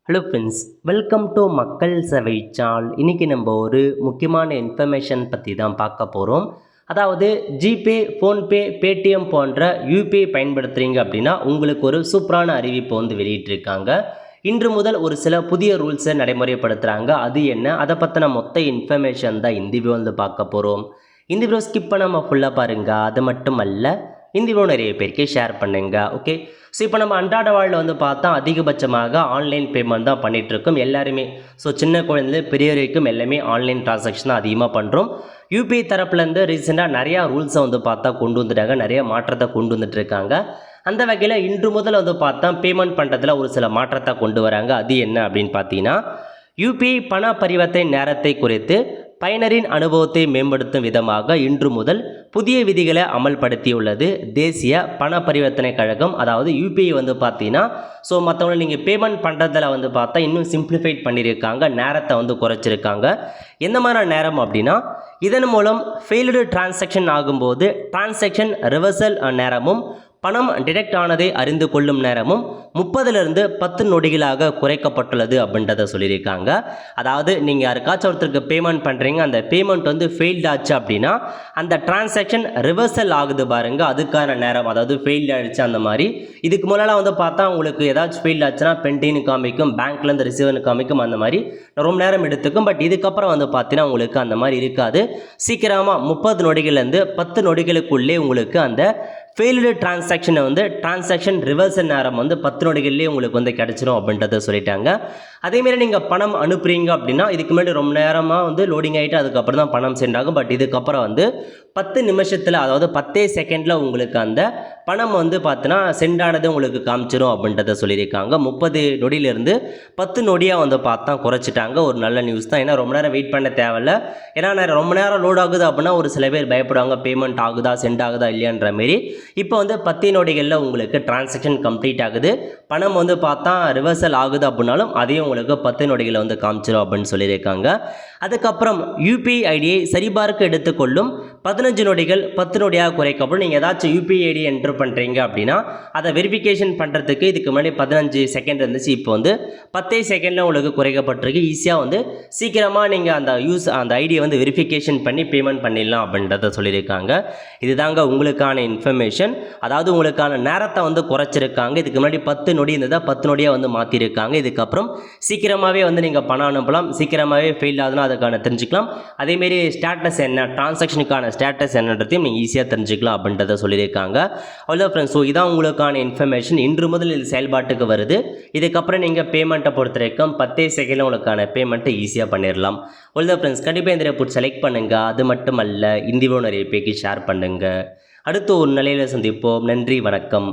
Hello friends, welcome to மக்கள் சேவை channel. இன்றைக்கி நம்ம ஒரு முக்கியமான இன்ஃபர்மேஷன் பற்றி தான் பார்க்க போகிறோம். அதாவது ஜிபே, ஃபோன்பே, பேடிஎம் போன்ற யூபிஐ பயன்படுத்துகிறீங்க அப்படின்னா உங்களுக்கு ஒரு சூப்பரான அறிவிப்பு வந்து வெளியிட்டிருக்காங்க. இன்று முதல் ஒரு சில புதிய ரூல்ஸை நடைமுறைப்படுத்துகிறாங்க. அது என்ன, அதை பற்றின மொத்த இன்ஃபர்மேஷன் தான் இந்த வீடியோ வந்து பார்க்க போகிறோம். இந்த வீடியோ ஸ்கிப் பண்ணாமல் ஃபுல்லாக பாருங்கள். அது மட்டும் அல்ல, இந்த வீடியோ நிறைய பேருக்கு ஷேர் பண்ணுங்க. ஓகே, ஸோ இப்போ நம்ம அன்றாட வாழ்வில் வந்து பார்த்தா அதிகபட்சமாக ஆன்லைன் பேமெண்ட் தான் பண்ணிகிட்ருக்கோம் எல்லாருமே. ஸோ சின்ன குழந்தை பெரிய வரைக்கும் எல்லாமே ஆன்லைன் ட்ரான்சாக்ஷன் தான் அதிகமாக பண்ணுறோம். யூபிஐ தரப்புலேருந்து ரீசெண்டாக நிறையா ரூல்ஸை வந்து பார்த்தா கொண்டு வந்துட்டாங்க, நிறைய மாற்றத்தை கொண்டு வந்துட்டு இருக்காங்க. அந்த வகையில் இன்று முதல் வந்து பார்த்தா பேமெண்ட் பண்ணுறதுல ஒரு சில மாற்றத்தை கொண்டு வராங்க. அது என்ன அப்படின்னு பார்த்தீங்கன்னா, யூபிஐ பண பரிவர்த்தனை நேரத்தை குறைத்து பயனரின் அனுபவத்தை மேம்படுத்தும் விதமாக இன்று முதல் புதிய விதிகளை அமல்படுத்தியுள்ளது தேசிய பண பரிவர்த்தனை கழகம். அதாவது யூபிஐ வந்து பார்த்தீங்கன்னா, ஸோ மற்றவங்களை நீங்கள் பேமெண்ட் பண்ணுறதில் வந்து பார்த்தா இன்னும் சிம்பிளிஃபைட் பண்ணியிருக்காங்க, நேரத்தை வந்து குறைச்சிருக்காங்க. எந்த மாதிரி நேரம் அப்படின்னா, இதன் மூலம் ஃபெயில்டு டிரான்சாக்ஷன் ஆகும்போது டிரான்சாக்ஷன் ரிவர்சல் நேரமும் பணம் டிடெக்ட் ஆனதை அறிந்து கொள்ளும் நேரமும் 30லிருந்து 10 நொடிகளாக குறைக்கப்பட்டுள்ளது அப்படின்றத சொல்லியிருக்காங்க. அதாவது நீங்கள் யாருக்காச்சும் ஒருத்தருக்கு பேமெண்ட் பண்ணுறீங்க, அந்த பேமெண்ட் வந்து ஃபெயில்ட் ஆச்சு அப்படின்னா அந்த டிரான்சாக்ஷன் ரிவர்சல் ஆகுது பாருங்க, அதுக்கான நேரம், அதாவது ஃபெயில்ட் ஆகிடுச்சு அந்த மாதிரி. இதுக்கு முன்னால் வந்து பார்த்தா உங்களுக்கு ஏதாச்சும் ஃபெயில்ட் ஆச்சுன்னா பெண்டின்னு காமிக்கும், பேங்க்லேருந்து ரிசீவர்னு காமிக்கும், அந்த மாதிரி ரொம்ப நேரம் எடுத்துக்கும். பட் இதுக்கப்புறம் வந்து பார்த்தீங்கன்னா உங்களுக்கு அந்த மாதிரி இருக்காது. சீக்கிரமாக 30 நொடிகள்லேருந்து 10 நொடிகளுக்குள்ளே உங்களுக்கு அந்த ஃபெயில்டு டிரான்சாக்ஷனை வந்து டிரான்சாக்ஷன் ரிவர்சல் நேரம் வந்து 10 நொடிகள்லேயே உங்களுக்கு வந்து கிடச்சிரும் அப்படின்றத சொல்லிட்டாங்க. அதேமாரி நீங்கள் பணம் அனுப்புகிறீங்க அப்படின்னா இதுக்கு முன்னாடி ரொம்ப நேரமாக வந்து லோடிங் ஆகிட்டு அதுக்கப்புறம் தான் பணம் சென்ட் ஆகும். பட் இதுக்கப்புறம் வந்து 10 நிமிஷத்தில், அதாவது 10 செகண்டில் உங்களுக்கு அந்த பணம் வந்து பார்த்தீங்கன்னா சென்ட் ஆனது உங்களுக்கு காமிச்சிரும் அப்படின்றத சொல்லியிருக்காங்க. 30 நொடியிலேருந்து 10 நொடியாக வந்து பார்த்தா குறைச்சிட்டாங்க. ஒரு நல்ல நியூஸ் தான். ஏன்னா ரொம்ப நேரம் வெயிட் பண்ண தேவையில்ல. ஏன்னா ரொம்ப நேரம் லோட் ஆகுது அப்படின்னா ஒரு சில பேர் பயப்படுவாங்க, பேமெண்ட் ஆகுதா சென்ட் ஆகுதா இல்லையான்ற மாரி. இப்போ வந்து 10 நொடிகளில் உங்களுக்கு டிரான்சாக்ஷன் கம்ப்ளீட் ஆகுது. பணம் வந்து பார்த்தா ரிவர்சல் ஆகுது அப்படின்னாலும் அதையும் உங்களுக்கு 10 நொடிகளை வந்து காமிச்சிடும் அப்படின்னு சொல்லியிருக்காங்க. அதுக்கப்புறம் யூபிஐ ஐடியை சரிபார்க்க எடுத்துக்கொள்ளும் 15 நொடிகள் 10 நொடியாக குறைக்கப்படும். நீங்கள் ஏதாச்சும் யூபிஐ ஐடி என்ட்ரு பண்ணுறீங்க அப்படின்னா அதை வெரிஃபிகேஷன் பண்ணுறதுக்கு இதுக்கு முன்னாடி 15 செகண்ட் இருந்துச்சு, இப்போ வந்து 10 செகண்டில் உங்களுக்கு குறைக்கப்பட்டிருக்கு. ஈஸியாக வந்து சீக்கிரமாக நீங்கள் அந்த ஐடியை வந்து வெரிஃபிகேஷன் பண்ணி பேமெண்ட் பண்ணிடலாம் அப்படின்றத சொல்லியிருக்காங்க. இதுதாங்க உங்களுக்கான இன்ஃபர்மேஷன். அதாவது உங்களுக்கான நேரத்தை வந்து குறைச்சிருக்காங்க. இதுக்கு முன்னாடி 10 நொடி இருந்ததா 10 நொடியாக வந்து மாற்றிருக்காங்க. இதுக்கப்புறம் சீக்கிரமாகவே வந்து நீங்கள் பணம் அனுப்பலாம், சீக்கிரமாகவே ஃபெயில் ஆகுதுன்னா அதுக்கான தெரிஞ்சுக்கலாம். அதேமாரி ஸ்டேட்டஸ் என்ன, டிரான்சாக்ஷனுக்கான ஸ்டேட்டஸ் என்னன்றதையும் நீங்கள் ஈஸியாக தெரிஞ்சுக்கலாம் அப்படின்றத சொல்லியிருக்காங்க. அவ்வளோ ஃப்ரெண்ட்ஸ், ஸோ இதான் உங்களுக்கான இன்ஃபர்மேஷன். இன்று முதல் இது செயல்பாட்டுக்கு வருது. இதுக்கப்புறம் நீங்கள் பேமெண்ட்டை பொறுத்த வரைக்கும் 10 செகண்டில் உங்களுக்கான பேமெண்ட்டை ஈஸியாக பண்ணிடலாம். அவ்வளோ ஃப்ரெண்ட்ஸ், கண்டிப்பாக இந்த ரிப்போர்ட் செலக்ட் பண்ணுங்கள். அது மட்டும் அல்ல, இந்த வீடியோ நிறைய பேருக்கு ஷேர் பண்ணுங்கள். அடுத்து ஒரு நிலையில் சந்திப்போம். நன்றி, வணக்கம்.